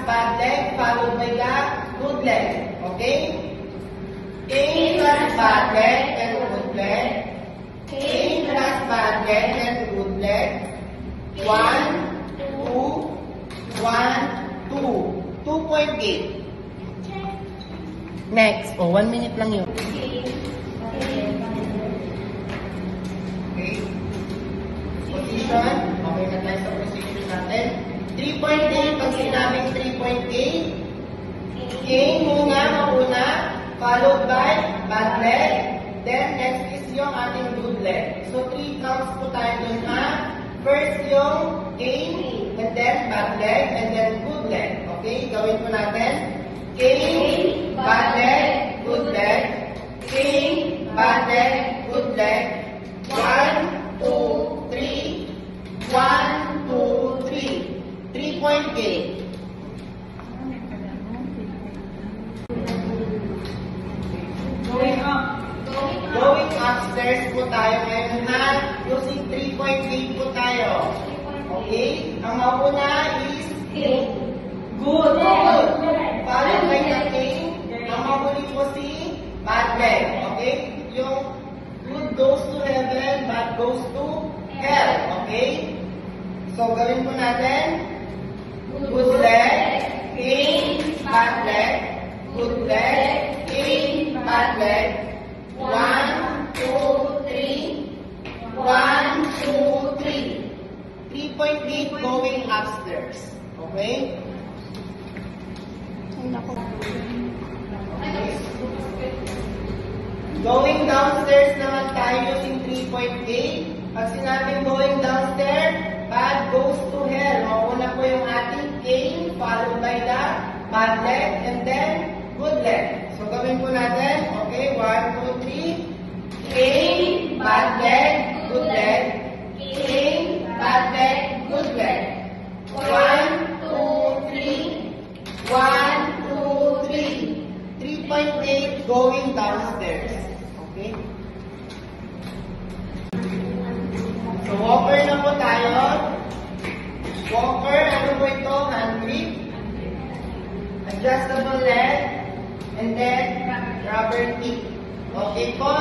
bad leg followed by the good leg. Okay? Cane plus bad leg and good leg. Cane plus bad leg and good leg. 1, 2, 1, 2. 2.8. Next. 1 minute lang yun. Okay. Position. Okay na tayo sa position natin. 3.8. Pag sinabing 3.8, cane muna, mauna, followed by bad leg. Then, next is yung ating good leg. So, 3 counts po tayo dun ha. First yung cane, and then bad leg, and then good leg. Okay? Gawin po natin. Cane, bad leg, good leg. Cane, bad leg, good leg. 1, 2, 3. 1, 2, 3. 3.8. Going upstairs po tayo ngayon na using 3.8 po tayo. Okay? Ang mauna is good. Followed by the cane. Ang mahuli po si bad leg. Okay? Yung good goes to heaven, bad goes to hell. Okay? So, gawin po natin. Good leg, cane, bad leg, good leg, cane, bad leg. 1, 2, 3. 1, 2, 3. 3.8 going upstairs. Okay? Going downstairs naman tayo using 3.8. Pag sinabing going downstairs, bad goes to hell. Mauna po yung ating cane, followed by the bad leg, and then good leg. So, gawin po natin. Okay, 1, 2, 3. Cane, bad leg, good leg. Cane, bad leg, good leg. 1, 2, 3. 1, 2, 3. 3.8 going downstairs. Okay? So, walker na po tayo. Walker, ano po ito? Hand grip. Adjustable leg. And then, rubber tip. Okay po?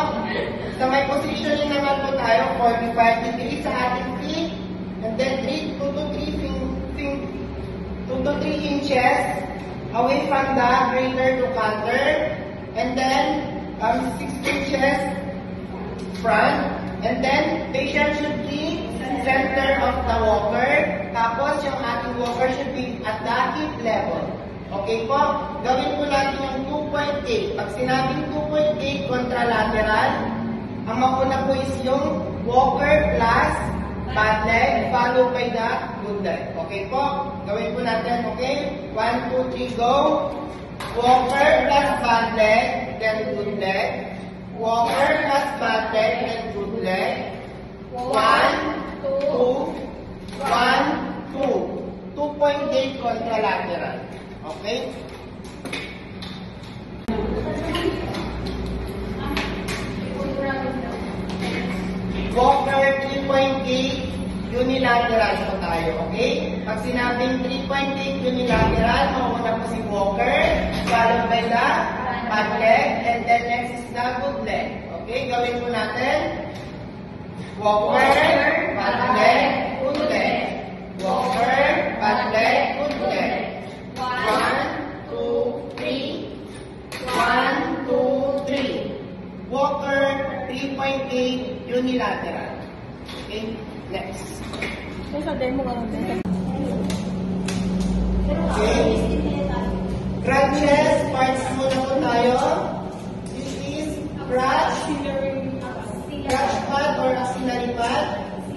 Sa may positioning naman po tayo, 45 degrees sa ating feet. And then, 2 to 3 inches away from the greater to counter. And then, 6 inches front. And then, patient should be center of the walker. Tapos, yung ating walker should be at the hip level. Okay po? Gawin po natin yung 2.8. Pag sinabing 2.8 contralateral, ang mauna po is yung walker plus bad leg, followed by the good leg. Okay po? Gawin po natin, okay? 1, 2, 3, go! Walker plus bad leg, then good leg. Walker plus bad leg, then good leg. 1, 2, 1, 2. 2.8 contralateral. Okay? Walker 3.8 unilateral po tayo. Okay? Pag sinabing 3.8 unilateral, mauna po si walker, followed by the bad leg, and then next is the good leg. Okay? Gawin po natin. Walker, bad leg, good leg. Walker, bad leg, good leg. 1, 2, 3. 1, 2, 3. Walker 3.8 unilateral. Okay, next. Okay. Crutches, parts muna po tayo. This is crutch pad or auxiliary pad.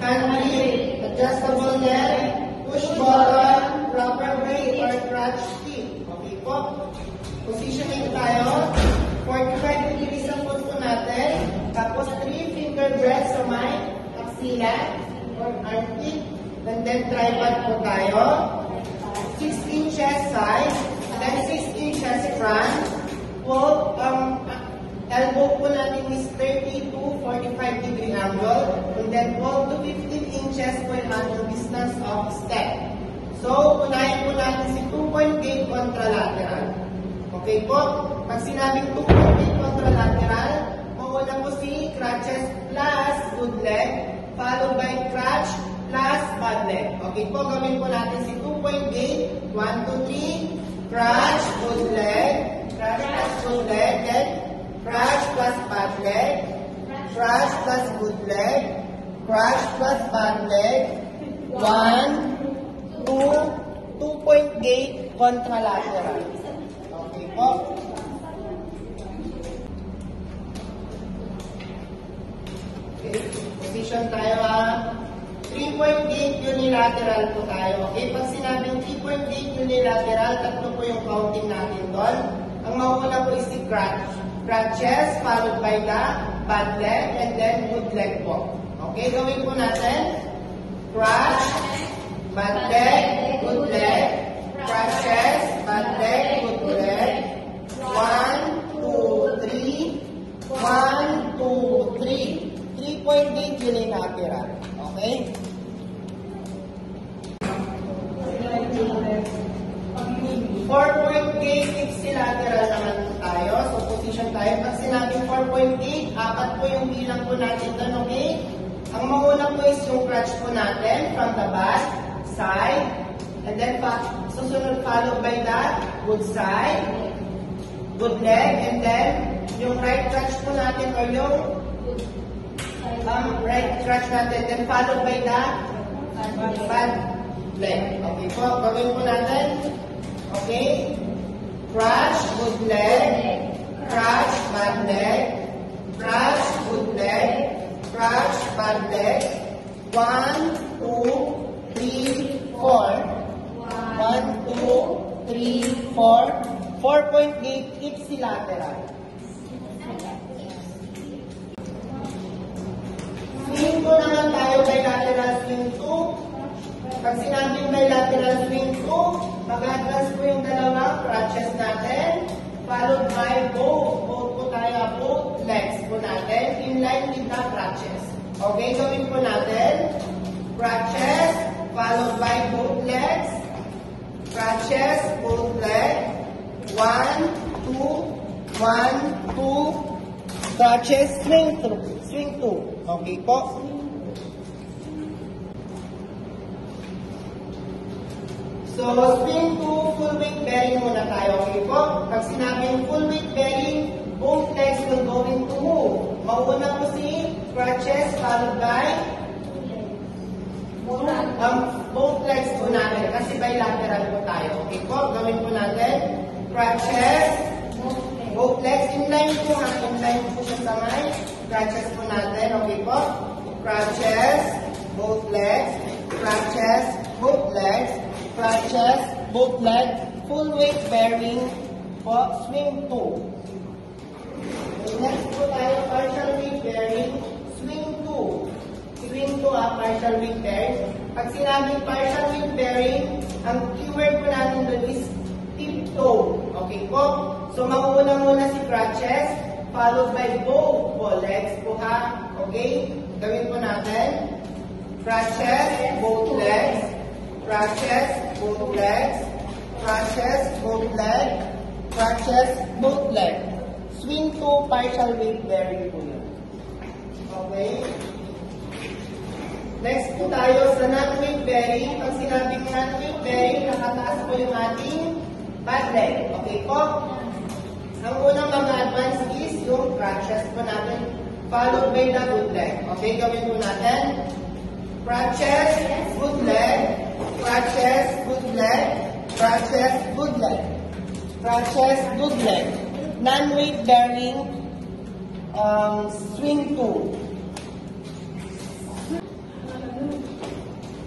Hand grip, adjustable leg, push button, rubber weight or crutch tip. Okay po. Positioning tayo. 45 degrees ang pulso natin. Tapos 3 finger breaths sa may axilla or armpit. And then tripod po tayo. 6 inches side. Then 6 inches front. Po, elbow po natin is 30 to 45 degree angle. And then 12 to 15 inches po yung angle distance of step. So, unahin po natin si 2-point gait contralateral. Okay po? Pag sinabing 2-point gait contralateral, mauna po si crutches plus good leg, followed by crutch plus bad leg. Okay po, gawin po natin si 2-point gait. 1, 2, 3. Crutch, good leg. Crutch plus good leg. Then, crutch plus bad leg. Crutch plus good leg. Crutch plus bad leg. 1, 2, 2-point gait contralateral. Okay po. Okay, position tayo ha. 3-point gait unilateral po tayo. Okay, pag sinabing 3-point gait unilateral, tatlo po yung counting natin doon. Ang mauna po is si crutches, followed by the bad leg, and then good leg po. Okay, gawin po natin. Crutch, bad leg, good leg. Crutches, bad leg, good leg. 1, 2, 3. 1, 2, 3. 3-point gait unilateral. Okay? Four-point gait ipsilateral naman po tayo. So, position tayo. Pag sinabing 4-point gait, apat po yung bilang po natin doon, okay? Ang mauna po is yung crutch po natin from the back, side, and then susunod followed by the good side, good leg, and then yung right crutch po natin or yung right crutch natin, then followed by the bad leg. Okay po, gawin po natin. Okay? Crutch, good leg. Crutch, bad leg. Crutch, good leg. Crutch, bad leg. 1, 2, 3, 4. 1, 2, 3, 4. 4-point gait ipsilateral. Swing po naman tayo bilateral swing 2. Pag sinabing bilateral swing 2, mag-advance po yung dalawang crutches natin, followed by both po tayo, both legs po natin, in line with the crutches. Okay, gawin po natin. Crutches, followed by both legs. Crutches, both legs. 1, 2, 1, 2. Crutches, swing 2. Swing 2. Okay po. So, swing 2, full weight bearing muna tayo. Okay po? Pag sinabing full weight bearing, both legs will go into move. Mauna po si crutches, followed by both legs po natin. Kasi bilateral po tayo. Okay po? Gawin po natin. Crutches, both legs. In-line po ha. In-line po siya sa may crutches po natin. Okay po? Crutches, both legs. Crutches, both legs. Crutches, both legs, full weight bearing po, swing 2. Okay, next po tayo, partial weight bearing, swing 2. Swing 2 partial weight bearing. Pag sinabing partial weight bearing, ang keyword po natin doon is tiptoe. Okay po? So, mauna muna si crutches, followed by both po, legs po ha. Okay? Gawin po natin. Crutches, both legs. Crutches, both legs. Crutches, both legs. Crutches, both legs. Swing 2, partial weight bearing po yun. Okay? Next po tayo sa non-weight bearing. Pag sinabing non-weight bearing, nakataas po yung ating bad leg. Okay po? Ang unang mag-advance is yung crutches po natin, followed by the good leg. Okay, gawin po natin. Crutches, good leg. Crutches, good leg. Crutches, good leg. Crutches, good leg. Non-weight bearing, swing 2.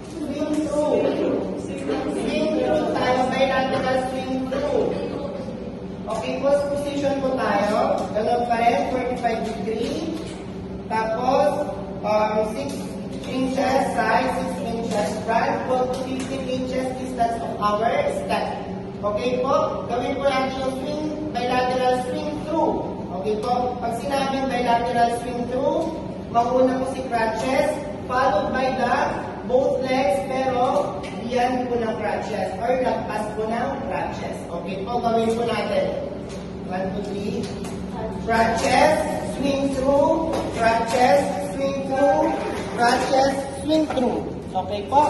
Swing 2. Swing 2 tayo, bilateral swing 2. Okay, post position po tayo. Ganun pa rin, 45 degree. Tapos, 6 inches side, 6 inches front, 12 to 15 inches distance of our step. Okay po? Gawin po natin yung swing, bilateral swing through. Okay po? Pag sinabing bilateral swing through, mauna po si crutches, followed by the both legs, pero beyond po ng crutches or lagpas po ng crutches. Okay po, gawin po natin. 1, 2, 3. Crutches, swing through, crutches, swing through, crutches, swing through. Okay po?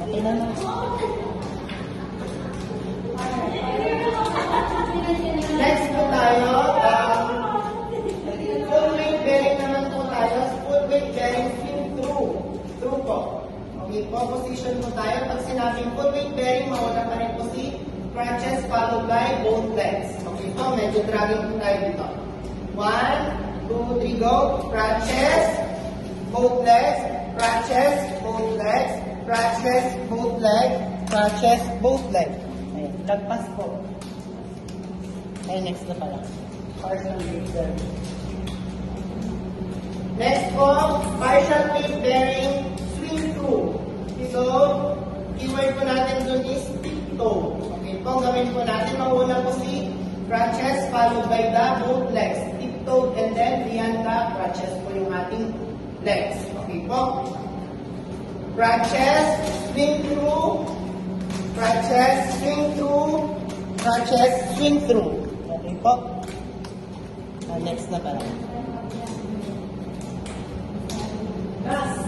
Okay na na. Next po tayo, full weight bearing naman po tayo. Full weight bearing swing through. Through po. Okay po, position po tayo. Pag sinabing full weight bearing, mauna pa rin po si crutches followed by both legs. Okay po, medyo dragging po tayo dito. 1, 2, 3, go. Crutches, both legs, crutches, both legs, crutches, both legs, crutches, both legs. Ayan, lagpas po. Ay, next na pala. Partial weight bearing. Next po, partial weight bearing swing through. So, keyword po natin dun is tiptoe. Okay po, gawin po natin. Mauna po si crutches followed by the both legs. Tiptoe and then beyond the crutches po yung ating legs. Okay po. Crutches, swing through. Crutches, swing through. Crutches, swing through. Okay po. Next na pala.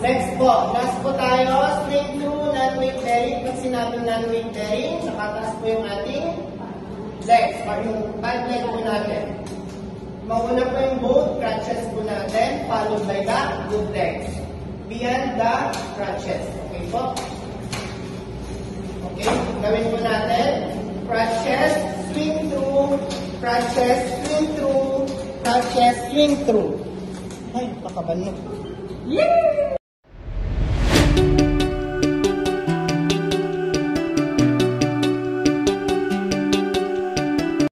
Next po. Last po tayo. Swing through non-weight bearing. Pag sinabing non-weight bearing, nakataas po yung ating legs or yung pant leg po natin. Mauna po yung both crutches po natin followed by the good legs. Beyond the crutches. Okay po. Okay. Gawin po natin. Crutches, swing through, crutches, swing through, crutches, swing through. Ay, pakaban mo. Yeah!